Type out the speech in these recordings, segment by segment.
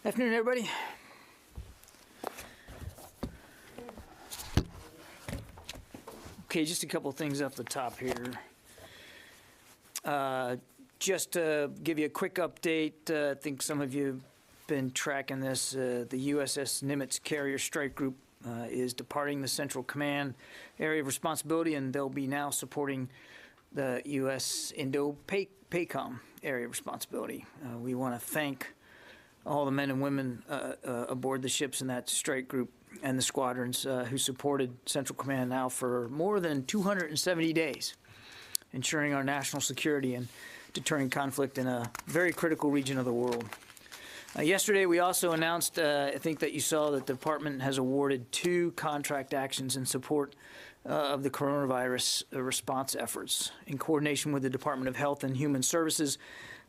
Afternoon, everybody. Okay, just a couple of things off the top here. Just to give you a quick update, I think some of you have been tracking this. The USS Nimitz Carrier Strike Group is departing the Central Command area of responsibility, and they'll be now supporting the U.S. IndoPacific area of responsibility. We want to thank all the men and women aboard the ships in that strike group and the squadrons who supported Central Command now for more than 270 days, ensuring our national security and deterring conflict in a very critical region of the world. Yesterday, we also announced, I think that you saw, that the department has awarded 2 contract actions in support of the coronavirus response efforts. In coordination with the Department of Health and Human Services,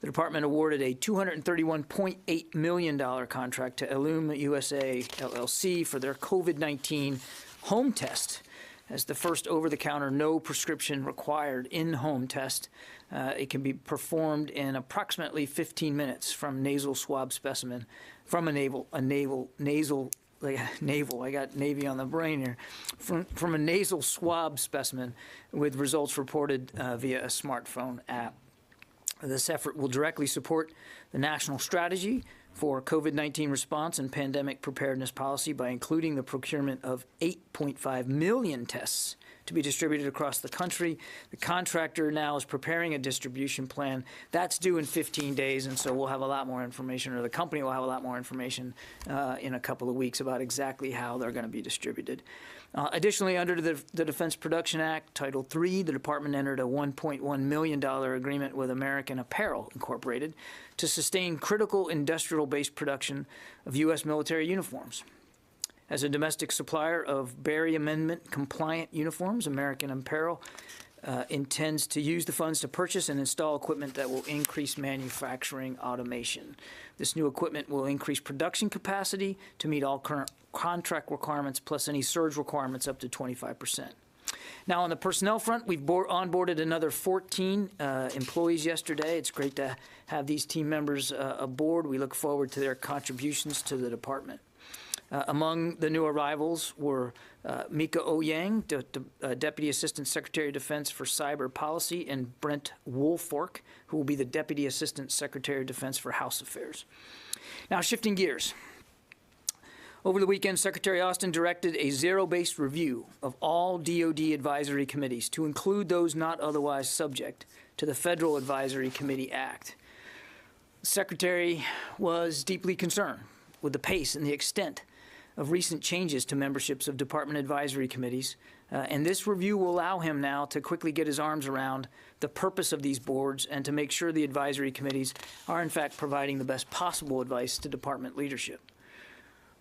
the department awarded a $231.8 million contract to Illum USA LLC for their COVID-19 home test as the first over-the-counter, no prescription required in-home test. It can be performed in approximately 15 minutes from nasal swab specimen, from I got Navy on the brain here, from a nasal swab specimen with results reported via a smartphone app. This effort will directly support the national strategy for COVID-19 response and pandemic preparedness policy by including the procurement of 8.5 million tests to be distributed across the country. The contractor now is preparing a distribution plan. That's due in 15 days, and so we'll have a lot more information, or the company will have a lot more information in a couple of weeks about exactly how they're going to be distributed. Additionally, under the Defense Production Act, Title III, the department entered a $1.1 million agreement with American Apparel Incorporated to sustain critical industrial-based production of U.S. military uniforms. As a domestic supplier of Berry Amendment-compliant uniforms, American Apparel intends to use the funds to purchase and install equipment that will increase manufacturing automation. This new equipment will increase production capacity to meet all current contract requirements, plus any surge requirements up to 25%. Now, on the personnel front, we've onboarded another 14 employees yesterday. It's great to have these team members aboard. We look forward to their contributions to the department. Among the new arrivals were Mika Oyang, Deputy Assistant Secretary of Defense for Cyber Policy, and Brent Woolfork, who will be the Deputy Assistant Secretary of Defense for House Affairs. Now, shifting gears. Over the weekend, Secretary Austin directed a zero-based review of all DoD advisory committees to include those not otherwise subject to the Federal Advisory Committee Act. The Secretary was deeply concerned with the pace and the extent of recent changes to memberships of department advisory committees, and this review will allow him now to quickly get his arms around the purpose of these boards and to make sure the advisory committees are in fact providing the best possible advice to department leadership.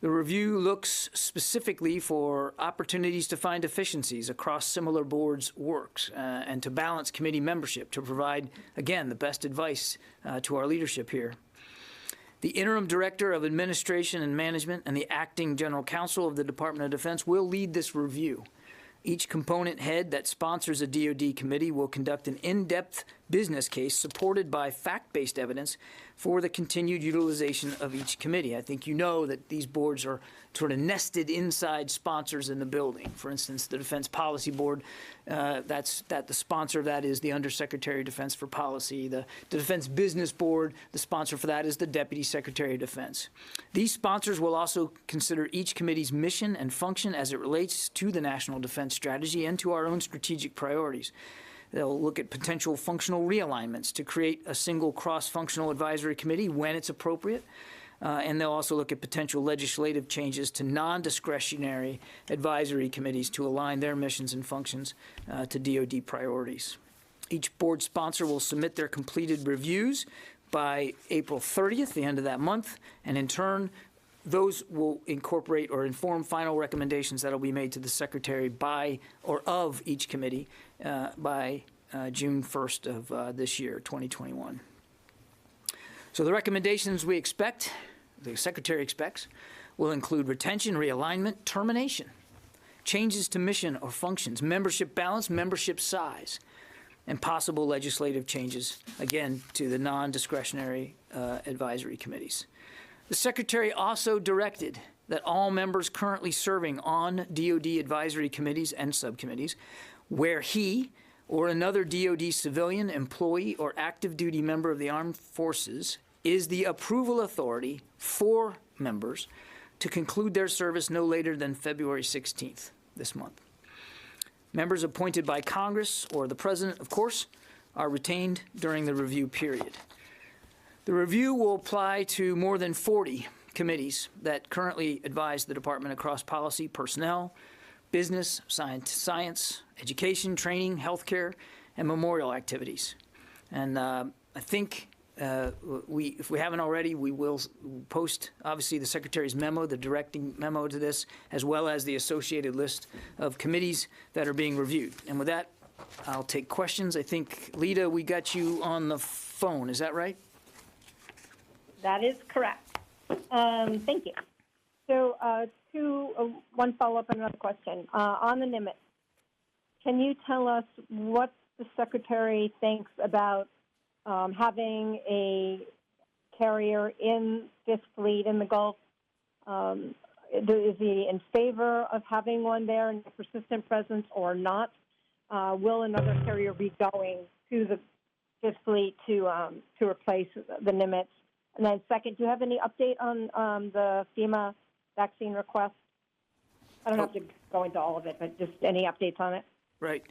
The review looks specifically for opportunities to find efficiencies across similar boards' works and to balance committee membership to provide, again, the best advice to our leadership here. The Interim Director of Administration and Management and the Acting General Counsel of the Department of Defense will lead this review. Each component head that sponsors a DoD committee will conduct an in-depth business case supported by fact-based evidence for the continued utilization of each committee. I think you know that these boards are sort of nested inside sponsors in the building. For instance, the Defense Policy Board, the sponsor of that is the Undersecretary of Defense for Policy. The Defense Business Board, the sponsor for that is the Deputy Secretary of Defense. These sponsors will also consider each committee's mission and function as it relates to the national defense strategy and to our own strategic priorities. They'll look at potential functional realignments to create a single cross-functional advisory committee when it's appropriate. And they'll also look at potential legislative changes to non-discretionary advisory committees to align their missions and functions to DoD priorities. Each board sponsor will submit their completed reviews by April 30th, the end of that month, and in turn, those will incorporate or inform final recommendations that will be made to the Secretary by or of each committee by June 1st of this year, 2021. So the recommendations we expect, the Secretary expects, will include retention, realignment, termination, changes to mission or functions, membership balance, membership size, and possible legislative changes, again, to the non-discretionary advisory committees. The Secretary also directed that all members currently serving on DoD advisory committees and subcommittees, where he or another DoD civilian, employee, or active duty member of the armed forces is the approval authority for members to conclude their service no later than February 16th this month. Members appointed by Congress or the President, of course, are retained during the review period. The review will apply to more than 40 committees that currently advise the Department across policy, personnel, business, science, education, training, healthcare, and memorial activities. And I think if we haven't already, we will post, obviously, the Secretary's memo, the directing memo to this, as well as the associated list of committees that are being reviewed. And with that, I'll take questions. I think, Lita, we got you on the phone. Is that right? That is correct. Thank you. So one follow-up and another question. On the Nimitz, can you tell us what the Secretary thinks about having a carrier in this fleet in the Gulf? Is he in favor of having one there in a persistent presence or not? Will another carrier be going to this fleet to replace the Nimitz? And then second, do you have any update on the FEMA vaccine request? I don't have to go into all of it, but just any updates on it? Right.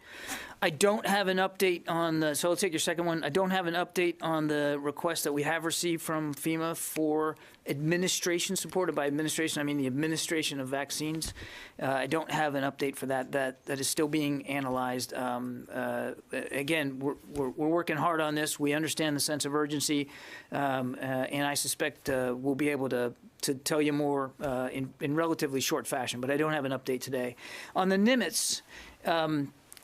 I don't have an update on the, so I'll take your second one. I don't have an update on the request that we have received from FEMA for administration support. And by administration, I mean the administration of vaccines. I don't have an update for that. That is still being analyzed. Again, we're working hard on this. We understand the sense of urgency, and I suspect we'll be able to tell you more in relatively short fashion, but I don't have an update today. On the Nimitz,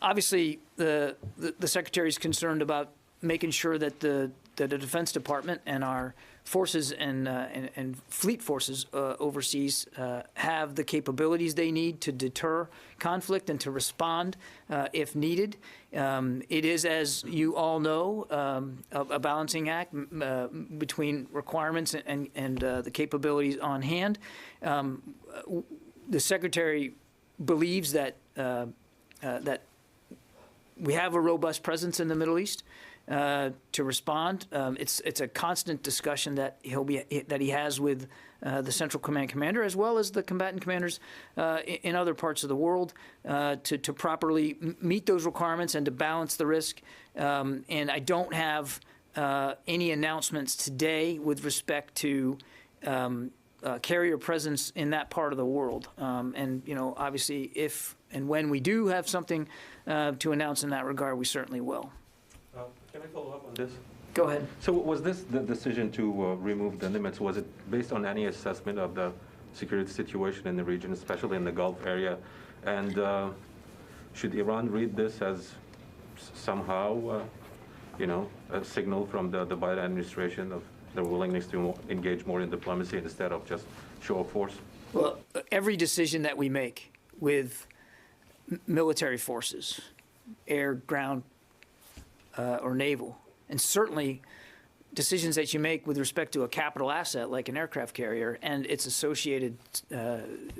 obviously, the Secretary is concerned about making sure that the Defense Department and our forces and fleet forces overseas have the capabilities they need to deter conflict and to respond if needed. It is, as you all know, a balancing act between requirements and the capabilities on hand. The Secretary believes that that we have a robust presence in the Middle East to respond. It's a constant discussion that he has with the Central Command Commander, as well as the combatant commanders in other parts of the world, to properly meet those requirements and to balance the risk. And I don't have any announcements today with respect to carrier presence in that part of the world. And, you know, obviously, if and when we do have something to announce in that regard, we certainly will. Can I follow up on this? Go ahead. So was this the decision to remove the Nimitz, was it based on any assessment of the security situation in the region, especially in the Gulf area? And should Iran read this as somehow, you know, a signal from the Biden administration of their willingness to engage more in diplomacy instead of just show of force? Well, every decision that we make with military forces, air, ground, or naval, and certainly decisions that you make with respect to a capital asset like an aircraft carrier and its associated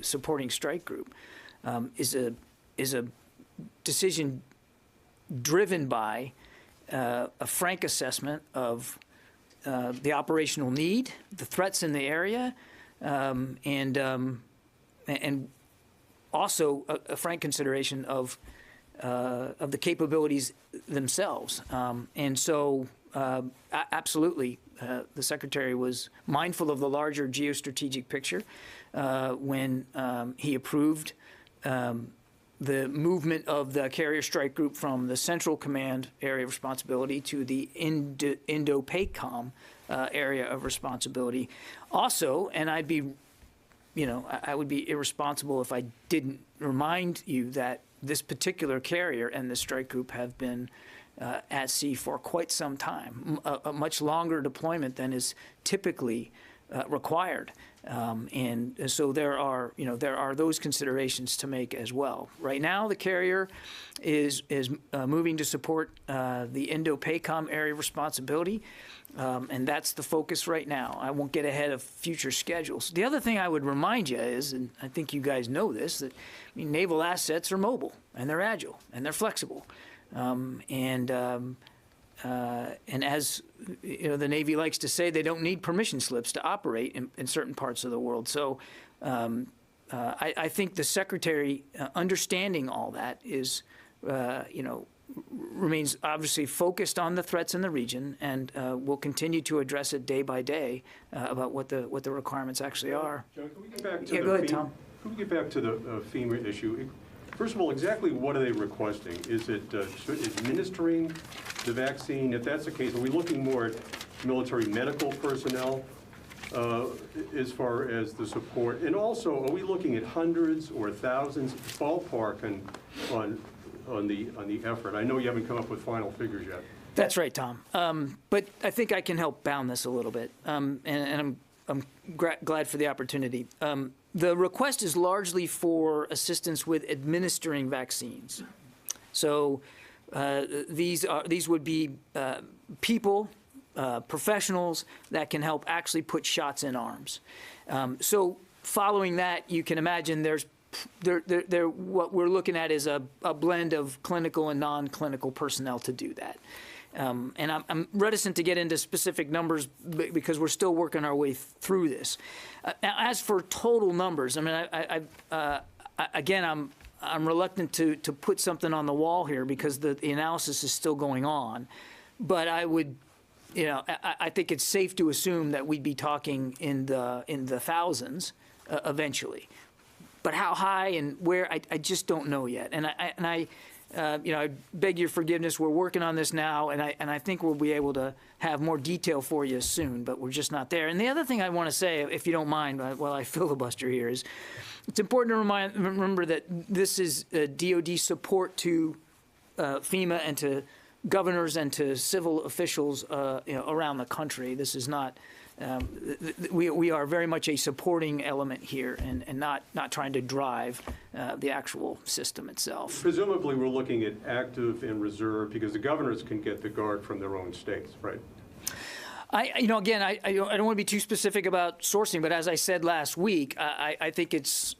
supporting strike group, is a decision driven by a frank assessment of the operational need, the threats in the area, and also a frank consideration of the capabilities themselves. And so, absolutely, the Secretary was mindful of the larger geostrategic picture when he approved the movement of the carrier strike group from the Central Command area of responsibility to the IndoPACOM area of responsibility. Also, and I'd be, you know, I would be irresponsible if I didn't remind you that this particular carrier and this strike group have been at sea for quite some time, a much longer deployment than is typically required. And so there are those considerations to make as well. Right now, the carrier is moving to support the IndoPACOM area of responsibility, and that's the focus right now. I won't get ahead of future schedules. The other thing I would remind you is, and I think you guys know this, that naval assets are mobile, and they're agile, and they're flexible. And as the Navy likes to say, they don't need permission slips to operate in certain parts of the world. So I think the Secretary, understanding all that, is, remains obviously focused on the threats in the region, and will continue to address it day by day about what the requirements actually are. John, can we get back to Yeah, go ahead, Tom. Can we get back to the FEMA issue? First of all, exactly what are they requesting? Is it administering the vaccine? If that's the case, are we looking more at military medical personnel as far as the support? And also, are we looking at hundreds or thousands, ballpark on the effort? I know you haven't come up with final figures yet. That's right, Tom. But I think I can help bound this a little bit, and I'm glad for the opportunity. The request is largely for assistance with administering vaccines. So these would be people, professionals that can help actually put shots in arms. So following that, you can imagine what we're looking at is a blend of clinical and non-clinical personnel to do that. And I'm reticent to get into specific numbers because we're still working our way through this. Now, as for total numbers, I mean, again, I'm reluctant to put something on the wall here because the analysis is still going on. But I would, I think it's safe to assume that we'd be talking in the thousands eventually. But how high and where, I just don't know yet. And I beg your forgiveness. We're working on this now, and I think we'll be able to have more detail for you soon, but we're just not there. And the other thing I want to say, if you don't mind, while I filibuster here, is it's important to remember that this is DoD support to FEMA and to governors and to civil officials around the country. This is not. We are very much a supporting element here, and not trying to drive the actual system itself. Presumably, we're looking at active and reserve because the governors can get the guard from their own states, right? Again, I don't want to be too specific about sourcing, but as I said last week, I think it's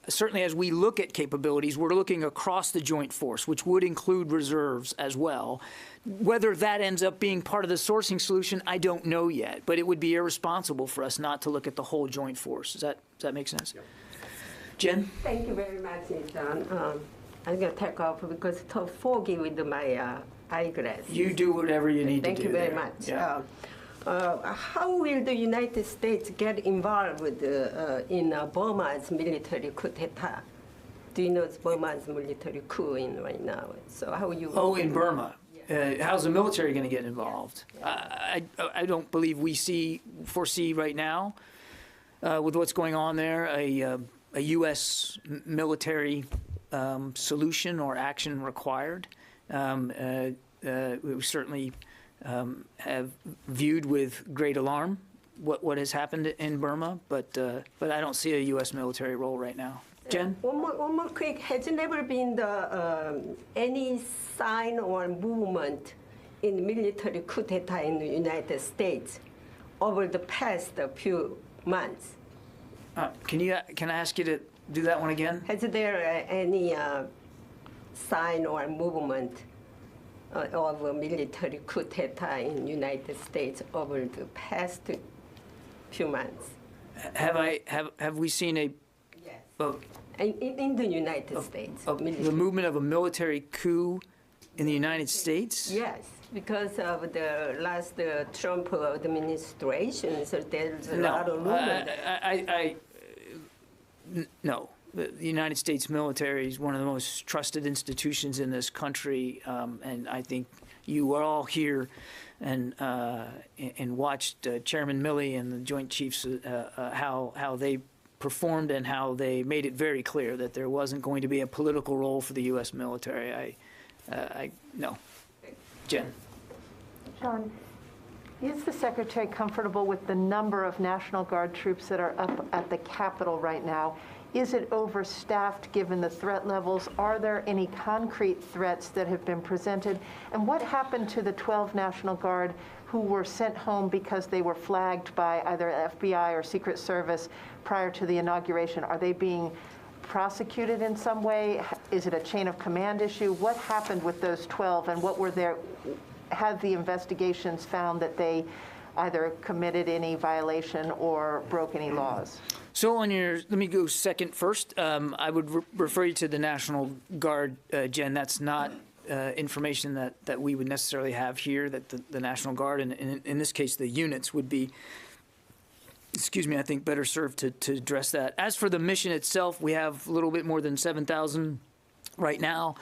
certainly as we look at capabilities, we're looking across the joint force, which would include reserves as well. Whether that ends up being part of the sourcing solution, I don't know yet, but it would be irresponsible for us not to look at the whole joint force. Does that make sense? Yeah. Jen? Thank you very much, John. I'm going to take off because it's foggy with my eyeglass. You do whatever you need to do. Thank you very there. much. Yeah. How will the United States get involved with, in Burma's military coup d'etat? Do you know Burma's military coup in right now? So how you? Oh, in Burma. How's the military going to get involved? I don't believe we foresee right now with what's going on there a U.S. military solution or action required. We certainly have viewed with great alarm what has happened in Burma, but I don't see a U.S. military role right now. Jen? One more quick. Has never been any sign or movement in military coup d'etat in the United States over the past few months? Can I ask you to do that one again? Has there any sign or movement of a military coup d'etat in the United States over the past few months? Have we seen a? Yes. In the United States. The movement of a military coup in the United States? Yes, because of the last Trump administration, so there's a lot of movement. No. The United States military is one of the most trusted institutions in this country, and I think you are all here and watched Chairman Milley and the Joint Chiefs how they performed and how they made it very clear that there wasn't going to be a political role for the U.S. military. No. Jen. Sean, Is the Secretary comfortable with the number of National Guard troops that are up at the Capitol right now? Is it overstaffed given the threat levels? Are there any concrete threats that have been presented? And what happened to the 12 National Guard who were sent home because they were flagged by either FBI or Secret Service prior to the inauguration? Are they being prosecuted in some way? Is it a chain of command issue? What happened with those 12, and what were their, have the investigations found that they either committed any violation or broke any laws? So on your, let me go second first. I would refer you to the National Guard, Jen. That's not information that we would necessarily have here, that the National Guard, and in this case, the units would be, excuse me, I think better served to address that. As for the mission itself, we have a little bit more than 7,000 right now.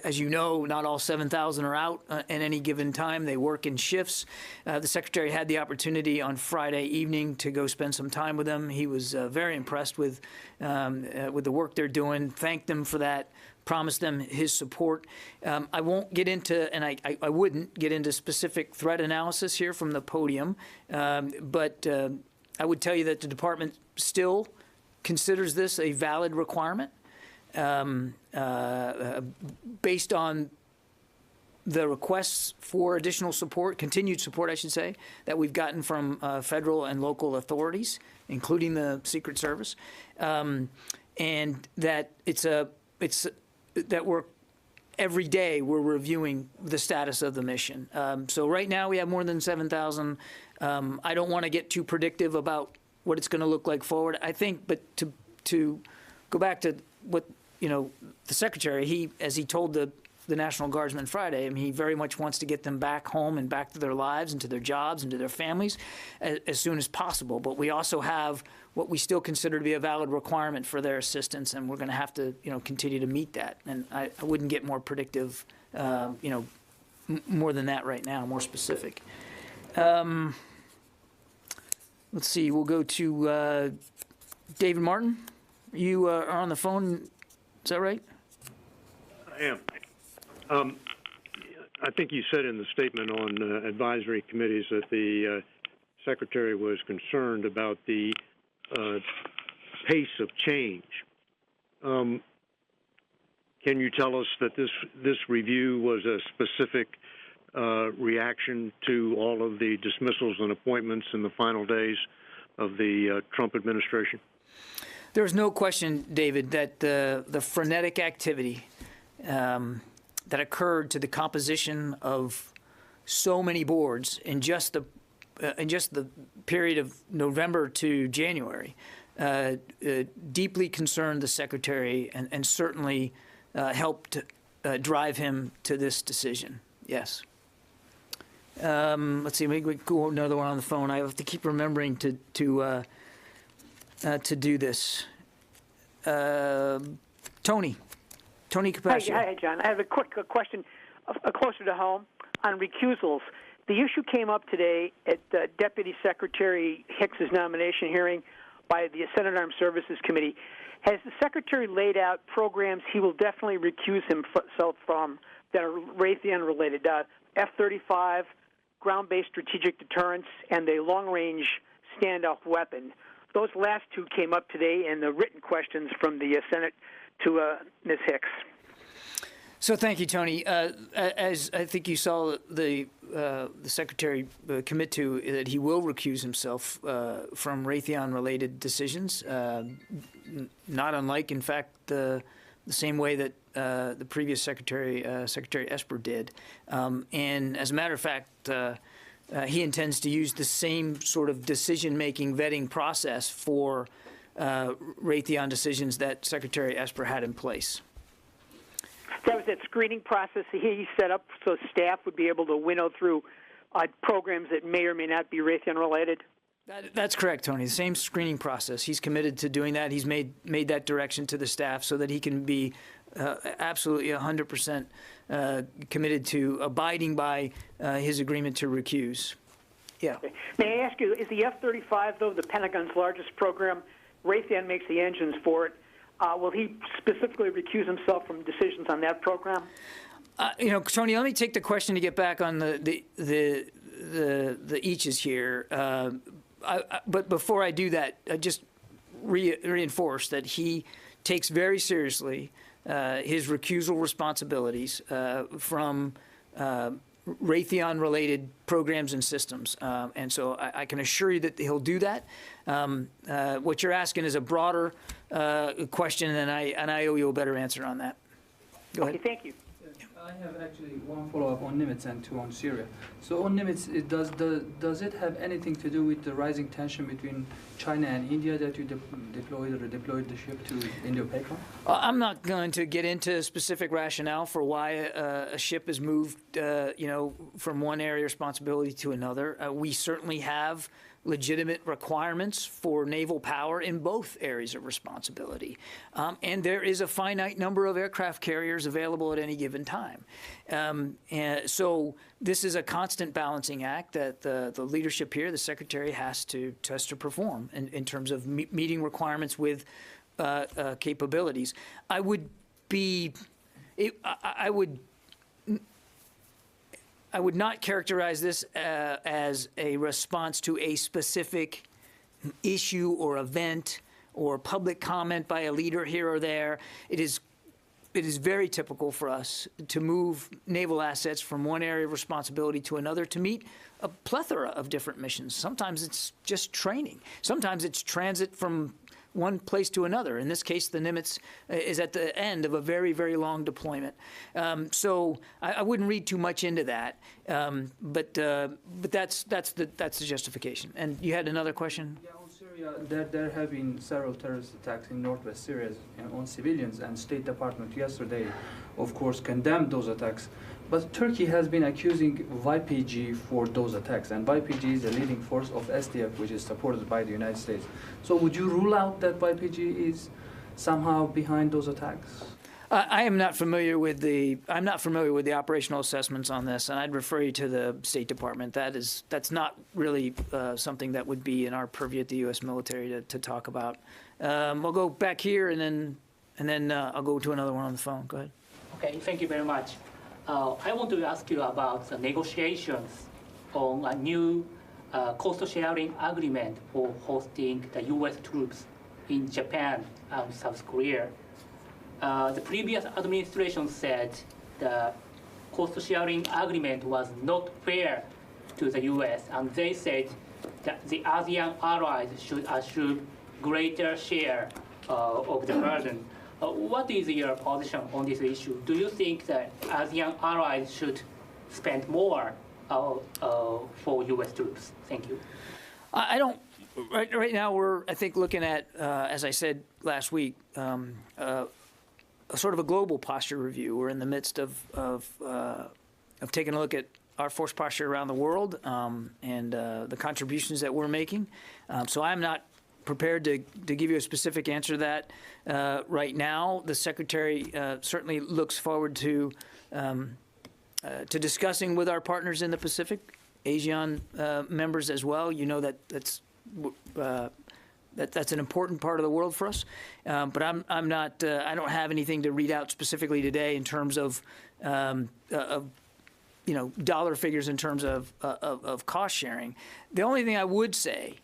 As you know, not all 7,000 are out at any given time. They work in shifts. The Secretary had the opportunity on Friday evening to go spend some time with them. He was very impressed with the work they're doing, thanked them for that, promised them his support. I won't get into, and I wouldn't get into specific threat analysis here from the podium, but I would tell you that the department still considers this a valid requirement. Based on the requests for additional support, continued support, I should say, that we've gotten from federal and local authorities, including the Secret Service, and that that we're every day we're reviewing the status of the mission. So right now we have more than 7,000. I don't want to get too predictive about what it's going to look like forward. I think, but to go back to what, you know, the Secretary, as he told the National Guardsmen Friday, I mean, he very much wants to get them back home and back to their lives and to their jobs and to their families as soon as possible. But we also have what we still consider to be a valid requirement for their assistance, and we're going to have to, you know, continue to meet that. And I wouldn't get more predictive, you know, more than that right now, more specific. Let's see, we'll go to David Martin. You are on the phone. Is that right? I am. I think you said in the statement on advisory committees that the Secretary was concerned about the pace of change. Can you tell us that this review was a specific reaction to all of the dismissals and appointments in the final days of the Trump administration? There's no question, David, that the frenetic activity that occurred to the composition of so many boards in just the period of November to January deeply concerned the Secretary and certainly helped drive him to this decision. Yes. Let's see. Maybe we go another one on the phone. I have to keep remembering to do this. Tony Capaccio. Hi, John. I have a quick question closer to home on recusals. The issue came up today at Deputy Secretary Hicks's nomination hearing by the Senate Armed Services Committee. Has the Secretary laid out programs he will definitely recuse himself from that are Raytheon-related? F-35, ground-based strategic deterrence, and the long-range standoff weapon. Those last two came up today in the written questions from the Senate to Ms. Hicks. So thank you, Tony. As I think you saw the Secretary commit to, that he will recuse himself from Raytheon-related decisions, not unlike, in fact, the same way that the previous Secretary Esper did. And as a matter of fact, he intends to use the same sort of decision-making vetting process for Raytheon decisions that Secretary Esper had in place. That was that screening process he set up so staff would be able to winnow through programs that may or may not be Raytheon-related? That's correct, Tony. The same screening process. He's committed to doing that. He's made that direction to the staff so that he can be absolutely 100% committed to abiding by his agreement to recuse. Yeah. Okay. May I ask you, is the F-35, though, the Pentagon's largest program? Raytheon makes the engines for it. Will he specifically recuse himself from decisions on that program? You know, Tony, let me take the question to get back on the the eaches here. But before I do that, I just reinforce that he takes very seriously his recusal responsibilities from Raytheon-related programs and systems. And so I can assure you that he'll do that. What you're asking is a broader question, and I owe you a better answer on that. Go ahead. Okay, thank you. I have actually one follow-up on Nimitz and two on Syria. So on Nimitz, does it have anything to do with the rising tension between China and India that you deployed the ship to IndoPacific? I'm not going to get into specific rationale for why a ship is moved, from one area of responsibility to another. We certainly have legitimate requirements for naval power in both areas of responsibility. And there is a finite number of aircraft carriers available at any given time. And so this is a constant balancing act that the leadership here, the Secretary, has to perform in terms of meeting requirements with capabilities. I would not characterize this as a response to a specific issue or event or public comment by a leader here or there. It is very typical for us to move naval assets from one area of responsibility to another to meet a plethora of different missions. Sometimes it's just training. Sometimes it's transit from one place to another. In this case, the Nimitz is at the end of a very, very long deployment. So I wouldn't read too much into that. But that's the justification. And you had another question? Yeah, on Syria, there have been several terrorist attacks in northwest Syria on civilians, and State Department yesterday, of course, condemned those attacks. But Turkey has been accusing YPG for those attacks, and YPG is the leading force of SDF, which is supported by the United States. So would you rule out that YPG is somehow behind those attacks? I'm not familiar with the operational assessments on this, and I'd refer you to the State Department. That's not really something that would be in our purview at the U.S. military to talk about. We'll go back here, and then I'll go to another one on the phone. Go ahead. Okay, thank you very much. I want to ask you about the negotiations on a new cost-sharing agreement for hosting the U.S. troops in Japan and South Korea. The previous administration said the cost-sharing agreement was not fair to the U.S., and they said that the ASEAN allies should assume greater share of the burden. What is your position on this issue? Do you think that ASEAN allies should spend more for U.S. troops? Thank you. I don't. Right now, we're, I think, looking at, as I said last week, a sort of a global posture review. We're in the midst of taking a look at our force posture around the world and the contributions that we're making. So I'm not prepared to give you a specific answer to that right now. The Secretary certainly looks forward to discussing with our partners in the Pacific, ASEAN members as well. You know that's an important part of the world for us. But I'm not. I don't have anything to read out specifically today in terms of dollar figures in terms of cost sharing. The only thing I would say,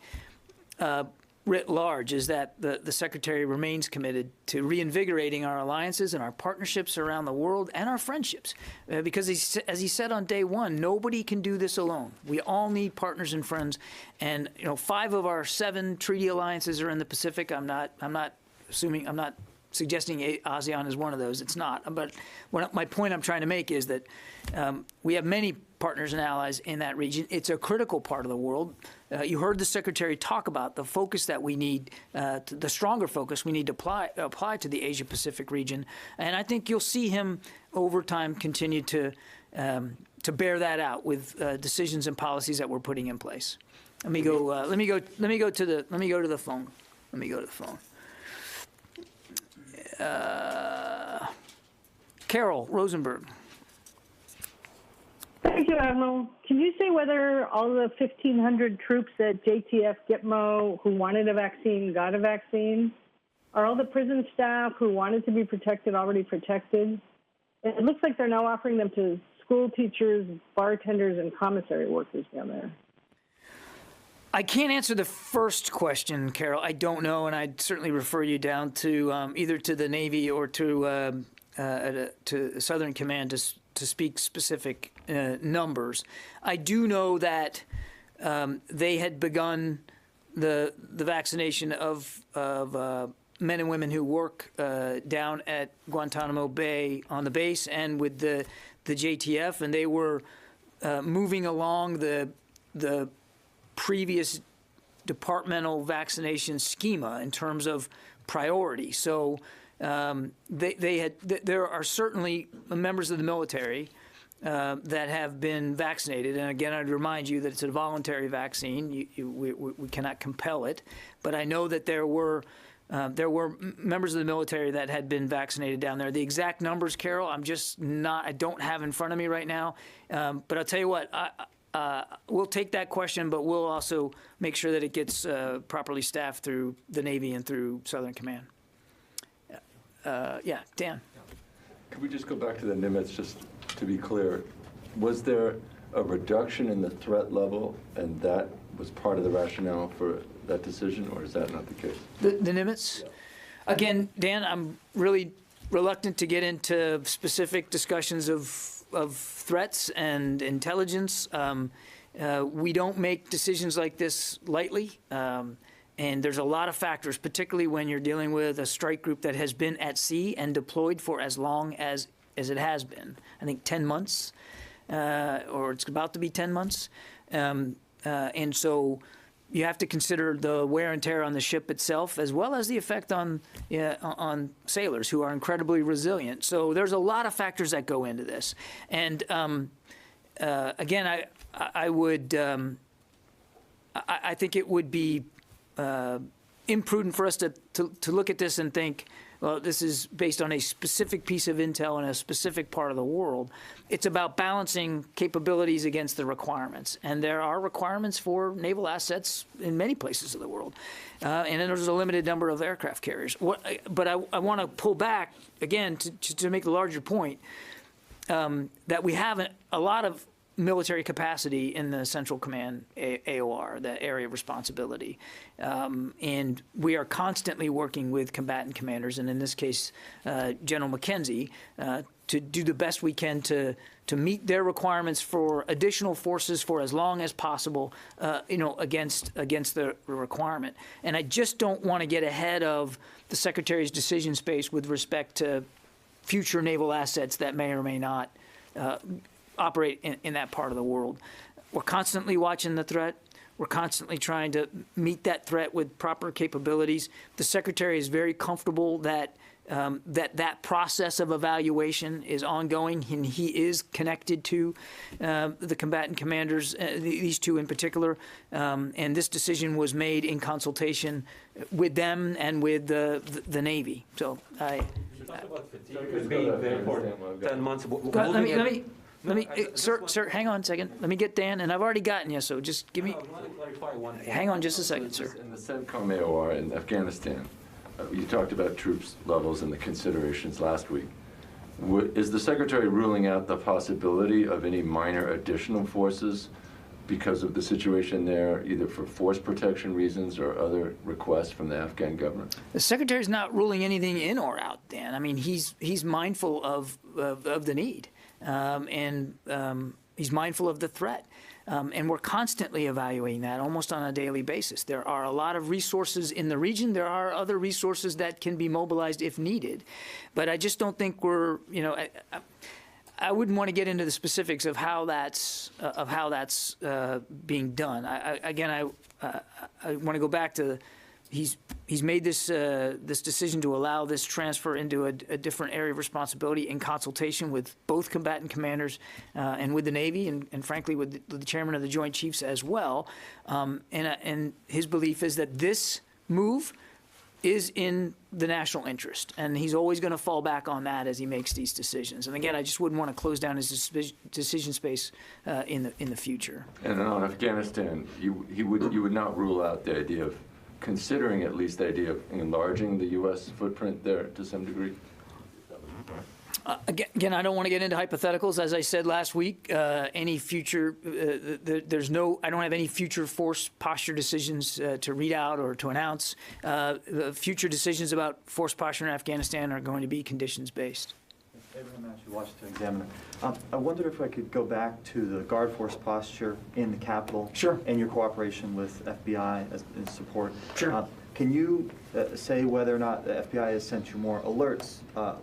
writ large, is that the Secretary remains committed to reinvigorating our alliances and our partnerships around the world and our friendships. Because as he said on day one, nobody can do this alone. We all need partners and friends. And 5 of our 7 treaty alliances are in the Pacific. I'm not suggesting ASEAN is one of those. It's not. But my point I'm trying to make is that we have many partners and allies in that region. It's a critical part of the world. You heard the Secretary talk about the focus that we need, the stronger focus we need to apply to the Asia-Pacific region. And I think you'll see him over time continue to bear that out with decisions and policies that we're putting in place. Let me go to the phone. Carol Rosenberg. Thank you, Admiral. Can you say whether all the 1,500 troops at JTF Gitmo who wanted a vaccine got a vaccine? Are all the prison staff who wanted to be protected already protected? It looks like they're now offering them to school teachers, bartenders, and commissary workers down there? I can't answer the first question, Carol. I don't know, and I'd certainly refer you down to either to the Navy or to Southern Command to speak specific numbers. I do know that they had begun the vaccination of men and women who work down at Guantanamo Bay on the base and with the JTF, and they were moving along the previous departmental vaccination schema in terms of priority. So there are certainly members of the military that have been vaccinated. And again, I'd remind you that it's a voluntary vaccine. We cannot compel it. But I know that there were members of the military that had been vaccinated down there. The exact numbers, Carol, I don't have in front of me right now. But I'll tell you what, we'll take that question, but we'll also make sure that it gets properly staffed through the Navy and through Southern Command. Yeah, Dan. Could we just go back to the Nimitz, just to be clear? Was there a reduction in the threat level, and that was part of the rationale for that decision, or is that not the case? The Nimitz? Yeah. Again, Dan, I'm really reluctant to get into specific discussions of threats and intelligence. We don't make decisions like this lightly. And there's a lot of factors, particularly when you're dealing with a strike group that has been at sea and deployed for as long as it has been. I think 10 months, or it's about to be 10 months. And so you have to consider the wear and tear on the ship itself, as well as the effect on sailors who are incredibly resilient. So there's a lot of factors that go into this. And again, I would, I think it would be imprudent for us to look at this and think, well, this is based on a specific piece of intel in a specific part of the world. It's about balancing capabilities against the requirements. And there are requirements for naval assets in many places of the world. And then there's a limited number of aircraft carriers. But I want to pull back, again, to make the larger point, that we have a lot of military capacity in the Central Command AOR, the area of responsibility. And we are constantly working with combatant commanders, and in this case, General McKenzie, to do the best we can to meet their requirements for additional forces for as long as possible, against the requirement. And I just don't want to get ahead of the Secretary's decision space with respect to future naval assets that may or may not operate in that part of the world. We're constantly watching the threat. We're constantly trying to meet that threat with proper capabilities. The Secretary is very comfortable that that process of evaluation is ongoing, and he is connected to the combatant commanders, these two in particular. And this decision was made in consultation with them and with the Navy. So being there for 10 months. Let me, sir, hang on a second. Let me get Dan, and I've already gotten you, so just give me. Hang on just a second, sir. In the CENTCOM AOR in Afghanistan, you talked about troops levels and the considerations last week. Is the Secretary ruling out the possibility of any minor additional forces because of the situation there, either for force protection reasons or other requests from the Afghan government? The Secretary's not ruling anything in or out, Dan. I mean, he's mindful of the need. And he's mindful of the threat. And we're constantly evaluating that almost on a daily basis. There are a lot of resources in the region. There are other resources that can be mobilized if needed. But I just don't think we're, I wouldn't want to get into the specifics of how that's being done. I want to go back to he's made this decision to allow this transfer into a different area of responsibility in consultation with both combatant commanders and with the Navy and frankly with the chairman of the Joint Chiefs as well. And his belief is that this move is in the national interest, and he's always going to fall back on that as he makes these decisions. And again, I just wouldn't want to close down his decision space in the future. And on Afghanistan, you would not rule out the idea of considering at least the idea of enlarging the U.S. footprint there to some degree? Again, I don't want to get into hypotheticals. As I said last week, any future, I don't have any future force posture decisions to read out or to announce. Future decisions about force posture in Afghanistan are going to be conditions-based. Abraham Ashley, Washington Examiner. I wondered if I could go back to the guard force posture in the Capitol. Sure. And your cooperation with FBI in support. Sure. Can you say whether or not the FBI has sent you more alerts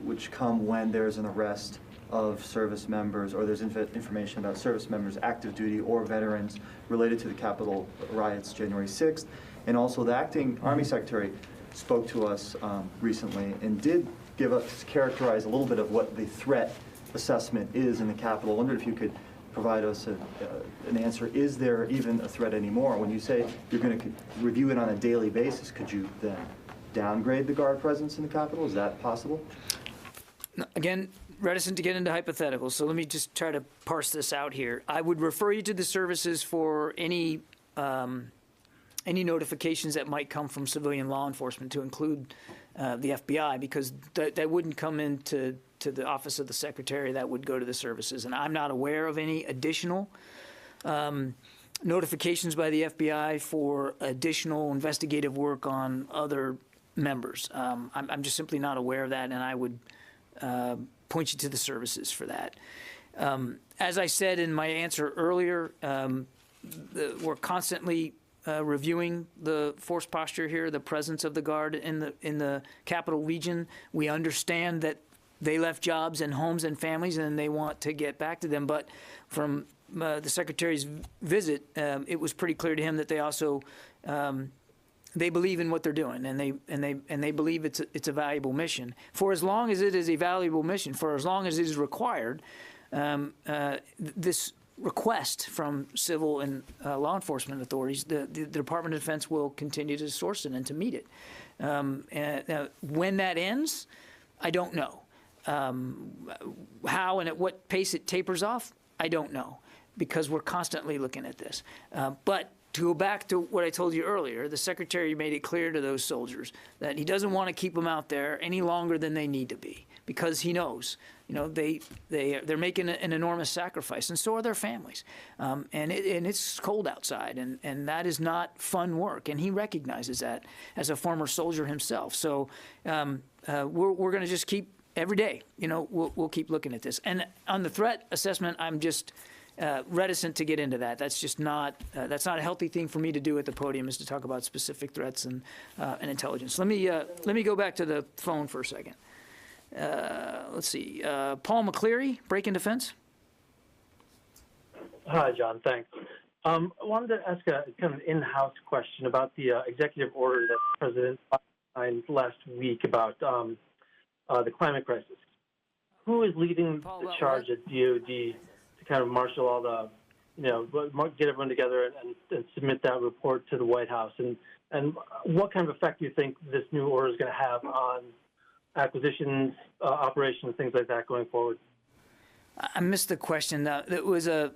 which come when there's an arrest of service members or there's information about service members, active duty or veterans related to the Capitol riots January 6th? And also the acting Army Secretary spoke to us recently and did characterize a little bit of what the threat assessment is in the Capitol. I wondered if you could provide us an answer. Is there even a threat anymore? When you say you're going to review it on a daily basis, could you then downgrade the guard presence in the Capitol? Is that possible? Again, reticent to get into hypotheticals, so let me just try to parse this out here. I would refer you to the services for any notifications that might come from civilian law enforcement, to include the FBI, because that wouldn't come into the Office of the Secretary. That would go to the services. And I'm not aware of any additional notifications by the FBI for additional investigative work on other members. I'm just simply not aware of that, and I would point you to the services for that. As I said in my answer earlier, we're constantly reviewing the force posture here, the presence of the Guard in the Capital Region. We understand that they left jobs and homes and families, and they want to get back to them. But from the Secretary's visit, it was pretty clear to him that they also they believe in what they're doing, and they believe it's a valuable mission. For as long as it is a valuable mission, for as long as it is required, this request from civil and law enforcement authorities, the Department of Defense will continue to source it and to meet it. When that ends, I don't know. How and at what pace it tapers off, I don't know, because we're constantly looking at this. But to go back to what I told you earlier, the Secretary made it clear to those soldiers that he doesn't want to keep them out there any longer than they need to be, because he knows, they're making an enormous sacrifice, and so are their families. And it's cold outside, and that is not fun work, and he recognizes that as a former soldier himself. So we're going to just keep every day, we'll keep looking at this. And on the threat assessment, I'm just reticent to get into that. That's just not that's not a healthy thing for me to do at the podium, is to talk about specific threats and intelligence. Let me go back to the phone for a second. Let's see. Paul McCleary, Break-In Defense. Hi, John. Thanks. I wanted to ask a kind of in-house question about the executive order that the President signed last week about the climate crisis. Who is leading the charge at DOD to kind of marshal all the, get everyone together and submit that report to the White House? And what kind of effect do you think this new order is going to have on acquisitions, operations, things like that going forward? I missed the question. It was I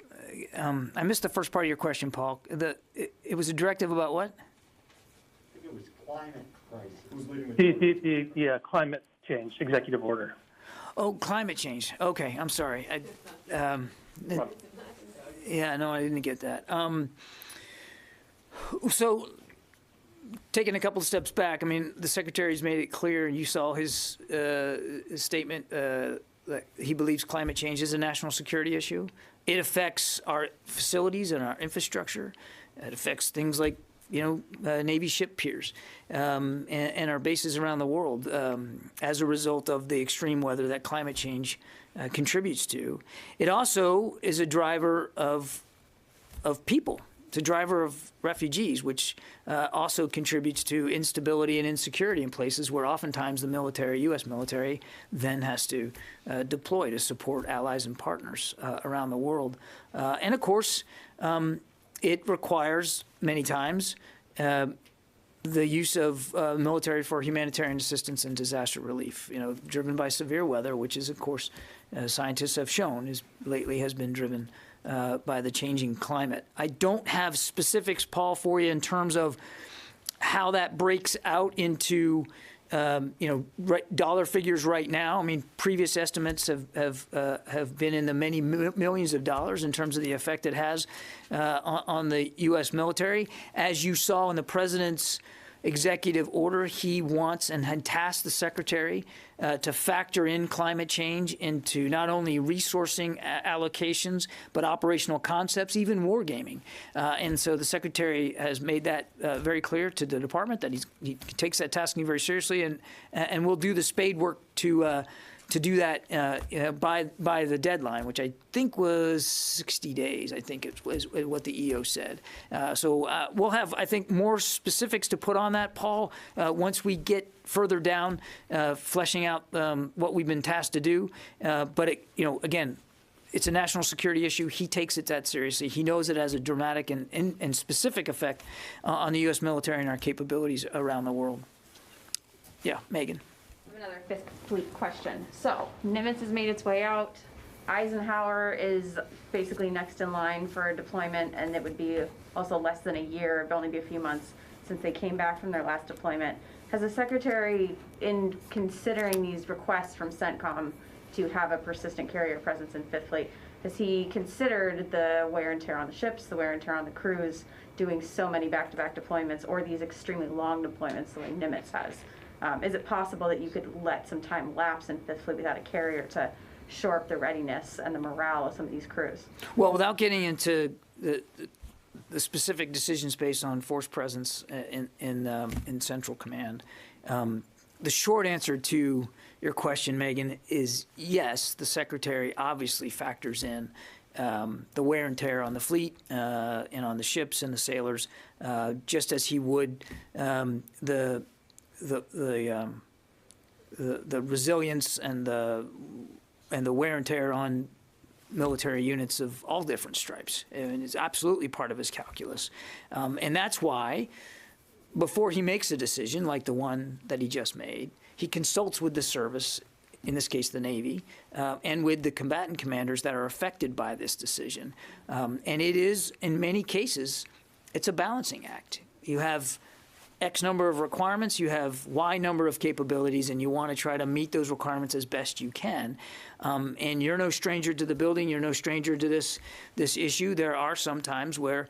missed the first part of your question, Paul. It was a directive about what? I think it was climate crisis. Who's leading the climate change executive order. Oh, climate change. Okay, I'm sorry. Yeah, no, I didn't get that. So, taking a couple of steps back, I mean, the Secretary's made it clear, and you saw his statement, that he believes climate change is a national security issue. It affects our facilities and our infrastructure. It affects things like, Navy ship piers and our bases around the world as a result of the extreme weather that climate change contributes to. It also is a driver of people. It's a driver of refugees, which also contributes to instability and insecurity in places where oftentimes the military, U.S. military, then has to deploy to support allies and partners around the world. And of course, it requires many times the use of military for humanitarian assistance and disaster relief, driven by severe weather, which is, of course, scientists have shown lately has been driven by the changing climate. I don't have specifics, Paul, for you in terms of how that breaks out into dollar figures right now. I mean, previous estimates have been in the many millions of dollars in terms of the effect it has on the U.S. military. As you saw in the president's executive order, he wants and had tasked the secretary to factor in climate change into not only resourcing allocations, but operational concepts, even wargaming. And so the secretary has made that very clear to the department that he takes that tasking very seriously, and will do the spade work to do that by the deadline, which I think was 60 days, I think it was what the EO said. So we'll have, I think, more specifics to put on that, Paul, once we get further down, fleshing out what we've been tasked to do. But, again, it's a national security issue. He takes it that seriously. He knows it has a dramatic and specific effect on the U.S. military and our capabilities around the world. Yeah, Megan. Another Fifth Fleet question. So Nimitz has made its way out. Eisenhower is basically next in line for deployment, and it would be also less than a year, it'd only be a few months since they came back from their last deployment. Has the Secretary, in considering these requests from CENTCOM to have a persistent carrier presence in Fifth Fleet, has he considered the wear and tear on the ships, the wear and tear on the crews, doing so many back-to-back deployments, or these extremely long deployments the way Nimitz has? Is it possible that you could let some time lapse in Fifth Fleet without a carrier to shore up the readiness and the morale of some of these crews? Well, without getting into the specific decisions based on force presence in Central Command, the short answer to your question, Megan, is yes. The Secretary obviously factors in the wear and tear on the fleet and on the ships and the sailors, just as he would the resilience and the wear and tear on military units of all different stripes. And it's absolutely part of his calculus. And that's why, before he makes a decision like the one that he just made, he consults with the service, in this case the Navy, and with the combatant commanders that are affected by this decision. And it is, in many cases, it's a balancing act. You have X number of requirements, you have Y number of capabilities, and you want to try to meet those requirements as best you can. And you're no stranger to the building, you're no stranger to this issue. There are some times where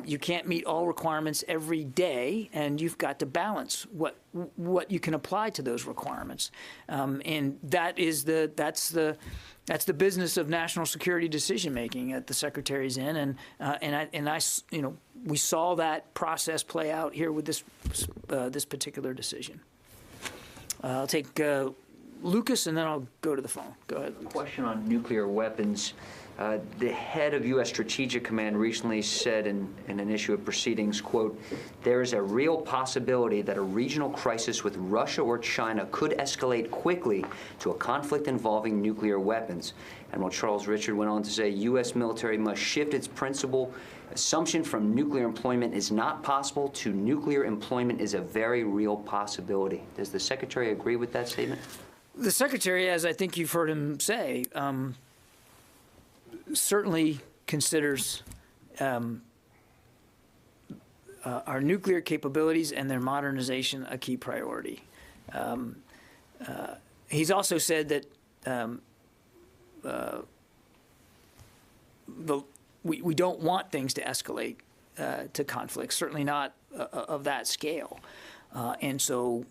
you can't meet all requirements every day, and you've got to balance what you can apply to those requirements. And that's the business of national security decision making that the Secretary's in, and we saw that process play out here with this particular decision. I'll take Lucas, and then I'll go to the phone. Go ahead, Lucas. Question on nuclear weapons. The head of U.S. Strategic Command recently said in an issue of proceedings, quote, "There is a real possibility that a regional crisis with Russia or China could escalate quickly to a conflict involving nuclear weapons." And while Charles Richard went on to say, U.S. military must shift its principal assumption from nuclear employment is not possible to nuclear employment is a very real possibility. Does the Secretary agree with that statement? The Secretary, as I think you've heard him say, certainly considers our nuclear capabilities and their modernization a key priority. He's also said that we don't want things to escalate to conflict, certainly not of that scale. And so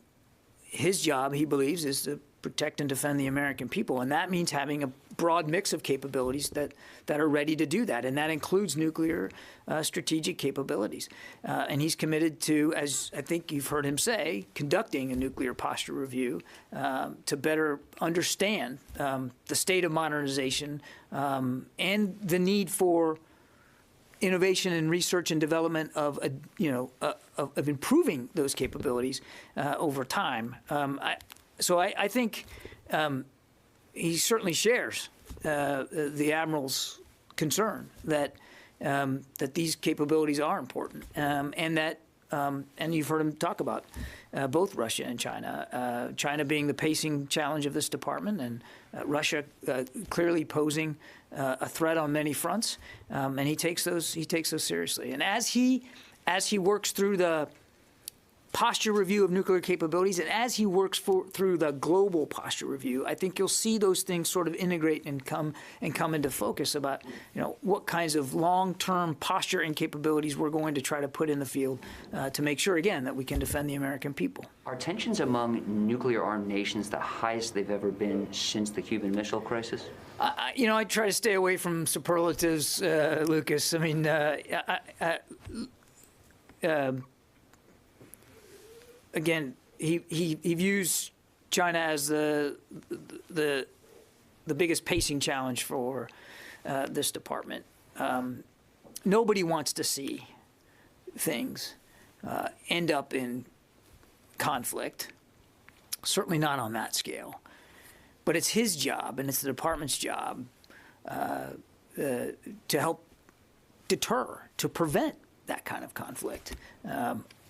his job, he believes, is to protect and defend the American people, and that means having a broad mix of capabilities that are ready to do that, and that includes nuclear strategic capabilities. And he's committed to, as I think you've heard him say, conducting a nuclear posture review to better understand the state of modernization and the need for innovation and research and development of improving those capabilities over time. So I think he certainly shares the Admiral's concern that these capabilities are important, and that and you've heard him talk about both Russia and China. China being the pacing challenge of this department, and Russia clearly posing a threat on many fronts, and he takes those seriously. And as he works through posture review of nuclear capabilities, and as he works through the global posture review, I think you'll see those things sort of integrate and come into focus about, what kinds of long-term posture and capabilities we're going to try to put in the field to make sure, again, that we can defend the American people. Are tensions among nuclear-armed nations the highest they've ever been since the Cuban Missile Crisis? I try to stay away from superlatives, Lucas. I mean, again, he views China as the biggest pacing challenge for this department. Nobody wants to see things end up in conflict, certainly not on that scale. But it's his job and it's the department's job to help deter, to prevent that kind of conflict,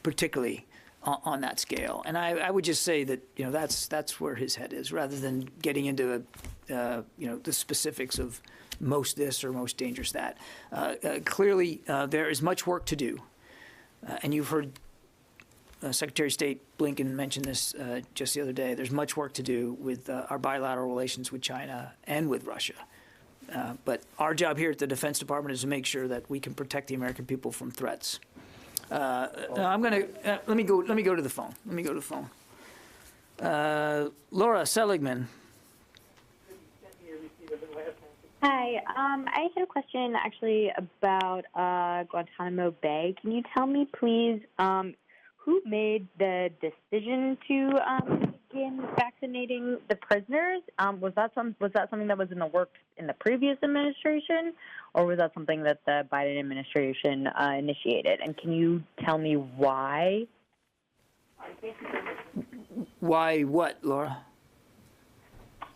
particularly on that scale. And I would just say that that's where his head is, rather than getting into the specifics of most this or most dangerous that. Clearly, there is much work to do, and you've heard Secretary of State Blinken mention this just the other day. There's much work to do with our bilateral relations with China and with Russia. But our job here at the Defense Department is to make sure that we can protect the American people from threats. I'm going to let me go to the phone. Laura Seligman. Hi, I had a question actually about Guantanamo Bay. Can you tell me, please, who made the decision to begin vaccinating the prisoners? Was that something that was in the works in the previous administration, or was that something that the Biden administration initiated? And can you tell me why? Why what, Laura?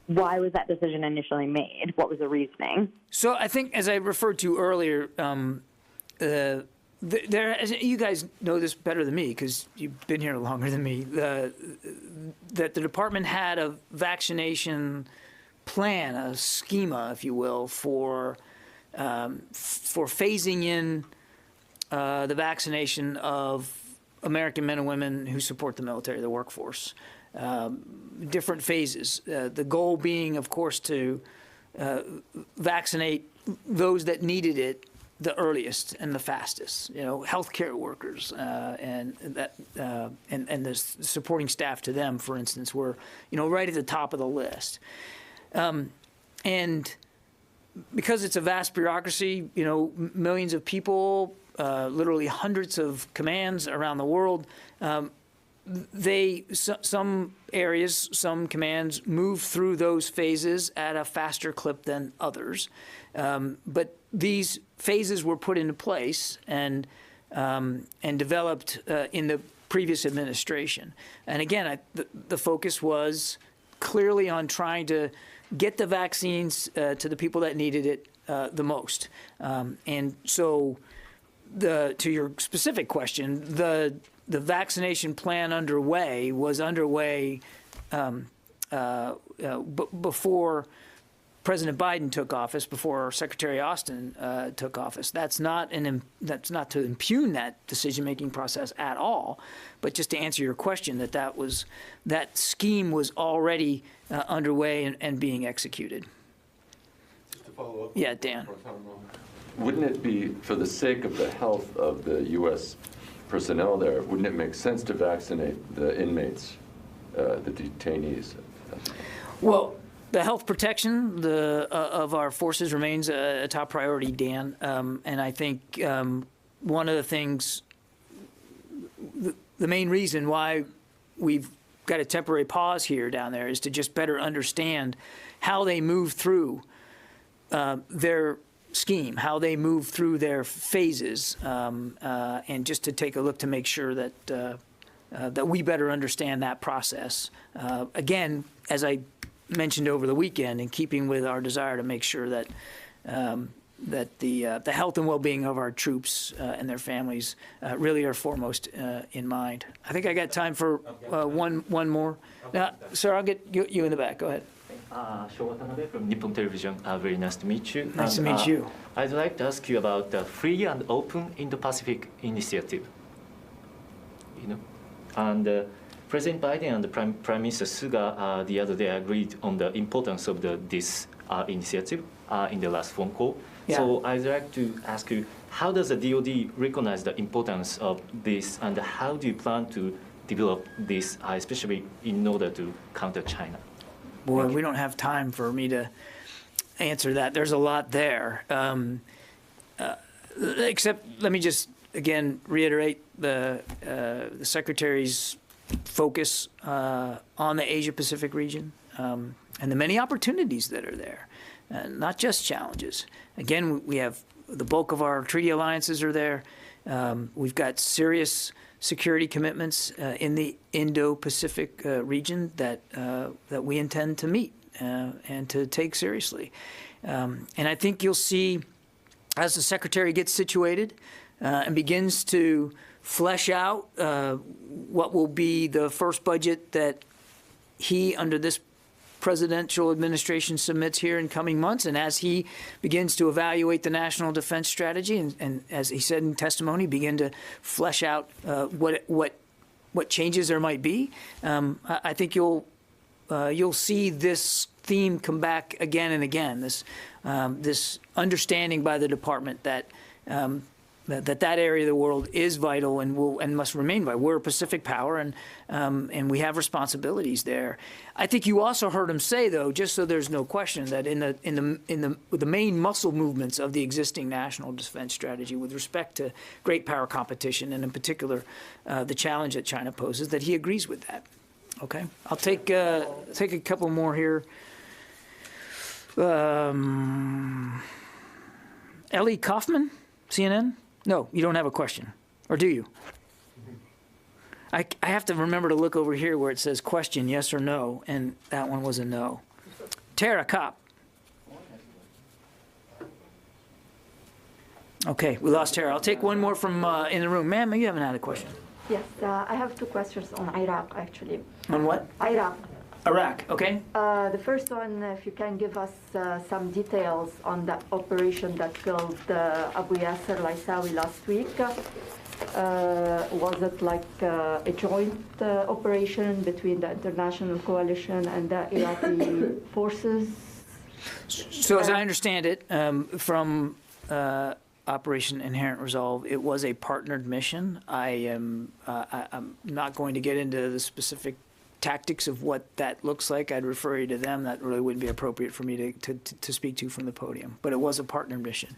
Why was that decision initially made? What was the reasoning? So I think, as I referred to earlier, you guys know this better than me because you've been here longer than me, that the department had a vaccination plan, a schema, if you will, for phasing in the vaccination of American men and women who support the military, the workforce. Different phases. The goal being, of course, to vaccinate those that needed it the earliest and the fastest. Healthcare workers and the supporting staff to them, for instance, were right at the top of the list. And because it's a vast bureaucracy, millions of people, literally hundreds of commands around the world. Some areas, some commands move through those phases at a faster clip than others. But these phases were put into place and developed in the previous administration. And again, the focus was clearly on trying to get the vaccines to the people that needed it the most. And so, to your specific question, the vaccination plan was underway before President Biden took office, before Secretary Austin took office. That's not to impugn that decision-making process at all, but just to answer your question, that scheme was already underway and being executed. Just to follow up. Yeah, Dan. Wouldn't it be, for the sake of the health of the U.S. personnel there, wouldn't it make sense to vaccinate the inmates, the detainees? Well, the health protection of our forces remains a top priority, Dan. And I think one of the things, the main reason why we've got a temporary pause here down there is to just better understand how they move through their scheme, how they move through their phases, and just to take a look to make sure that we better understand that process. Again, as I mentioned over the weekend, in keeping with our desire to make sure that the health and well-being of our troops and their families really are foremost in mind. I think I got time for one more. Now, sir, I'll get you in the back. Go ahead. Watanabe from Nippon Television. Very nice to meet you. Nice to meet you. I'd like to ask you about the free and open Indo-Pacific initiative. And President Biden and the Prime Minister Suga the other day agreed on the importance of this initiative in the last phone call. Yeah. So I'd like to ask you, how does the DoD recognize the importance of this, and how do you plan to develop this, especially in order to counter China? Boy, we don't have time for me to answer that. There's a lot there. Except, let me just again reiterate the Secretary's focus on the Asia-Pacific region and the many opportunities that are there, not just challenges. Again, we have the bulk of our treaty alliances are there. We've got serious security commitments in the Indo-Pacific region that we intend to meet and to take seriously. And I think you'll see, as the Secretary gets situated and begins to flesh out what will be the first budget that he, under this presidential administration, submits here in coming months, and as he begins to evaluate the national defense strategy, and as he said in testimony, begin to flesh out what changes there might be, I think you'll see this theme come back again and again. This understanding by the department that that area of the world is vital and must remain vital. We're a Pacific power, and we have responsibilities there. I think you also heard him say, though, just so there's no question, that in the main muscle movements of the existing national defense strategy with respect to great power competition, and in particular the challenge that China poses, that he agrees with that. Okay, I'll take a couple more here. Ellie Kaufman, CNN. No, you don't have a question, or do you? I have to remember to look over here where it says question, yes or no, and that one was a no. Tara Kopp. Okay, we lost Tara. I'll take one more from in the room. Ma'am, you haven't had a question. Yes, I have two questions on Iraq, actually. On what? Iraq. Iraq, okay. The first one, if you can give us some details on that operation that killed Abu Yasser al-Aisawi last week. Was it like a joint operation between the international coalition and the Iraqi forces? So as I understand it, from Operation Inherent Resolve, it was a partnered mission. I'm not going to get into the specific tactics of what that looks like. I'd refer you to them. That really wouldn't be appropriate for me to speak to from the podium. But it was a partner mission.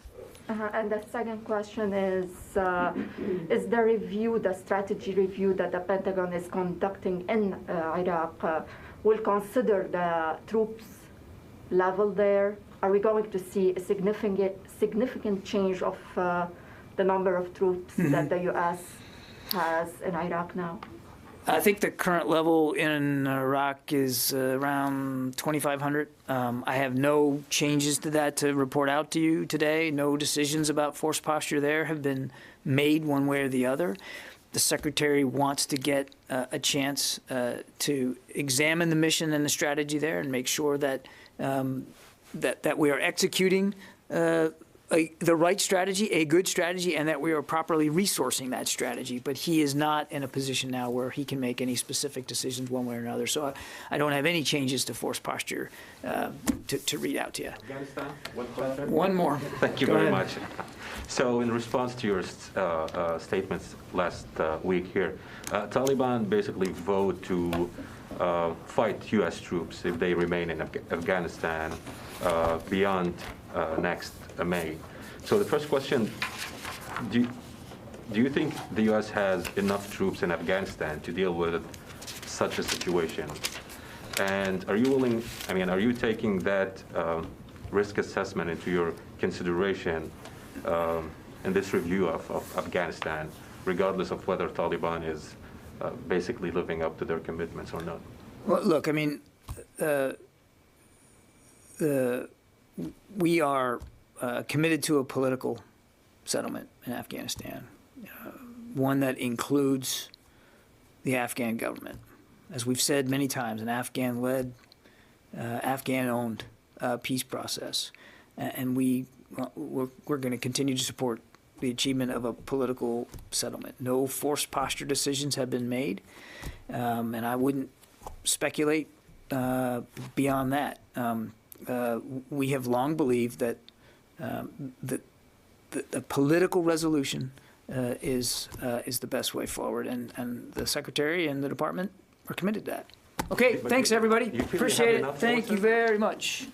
And the second question is the review, the strategy review that the Pentagon is conducting in Iraq, will consider the troops level there? Are we going to see a significant change of the number of troops that the U.S. has in Iraq now? I think the current level in Iraq is around 2,500. I have no changes to that to report out to you today. No decisions about force posture there have been made one way or the other. The Secretary wants to get a chance to examine the mission and the strategy there and make sure that that we are executing the right strategy, a good strategy, and that we are properly resourcing that strategy. But he is not in a position now where he can make any specific decisions one way or another. So I don't have any changes to force posture to read out to you. Afghanistan, one question? One more. Thank you Go very ahead. much. So in response to your statements last week here, Taliban basically vowed to fight U.S. troops if they remain in Afghanistan beyond next May. So the first question, do you think the U.S. has enough troops in Afghanistan to deal with such a situation? And are you willing, are you taking that risk assessment into your consideration in this review of Afghanistan, regardless of whether Taliban is basically living up to their commitments or not? Well, look, we are committed to a political settlement in Afghanistan, one that includes the Afghan government. As we've said many times, an Afghan-led, Afghan-owned peace process. And we're going to continue to support the achievement of a political settlement. No forced posture decisions have been made, and I wouldn't speculate beyond that. We have long believed that the political resolution is the best way forward, and the Secretary and the Department are committed to that. Okay, thanks everybody. Appreciate it. Thank you very much.